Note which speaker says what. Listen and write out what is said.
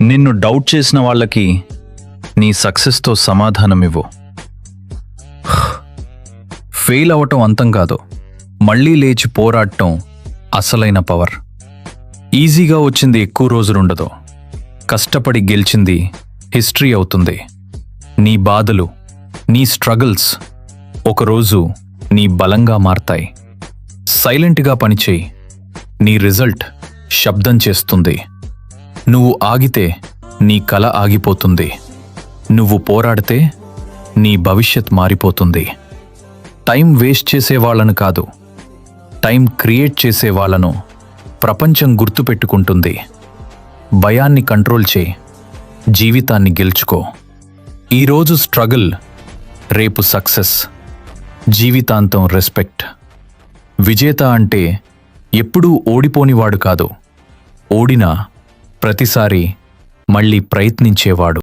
Speaker 1: నిన్ను డౌట్ చేసిన వాళ్ళకి నీ సక్సెస్తో సమాధానమివ్వు. ఫెయిల్ అవటం అంతం కాదు, మళ్ళీ లేచి పోరాడటం అసలైన పవర్. ఈజీగా వచ్చింది ఎక్కువ రోజులుండదు, కష్టపడి గెలిచింది హిస్టరీ అవుతుంది. నీ బాధలు, నీ స్ట్రగుల్స్ ఒకరోజు నీ బలంగా మారతాయి. సైలెంట్గా పనిచేయి, నీ రిజల్ట్ శబ్దం చేస్తుంది. నువ్వు ఆగితే నీ కల ఆగిపోతుంది, నువ్వు పోరాడితే నీ భవిష్యత్ మారిపోతుంది. టైం వేస్ట్ చేసేవాళ్లను కాదు, టైం క్రియేట్ చేసేవాళ్లను ప్రపంచం గుర్తుపెట్టుకుంటుంది. భయాన్ని కంట్రోల్ చేయి, జీవితాన్ని గెలుచుకో. ఈరోజు స్ట్రగుల్, రేపు సక్సెస్, జీవితాంతం రెస్పెక్ట్. విజేత అంటే ఎప్పుడూ ఓడిపోనివాడు కాదు, ఓడినా ప్రతిసారి మళ్ళీ ప్రయత్నించేవాడు.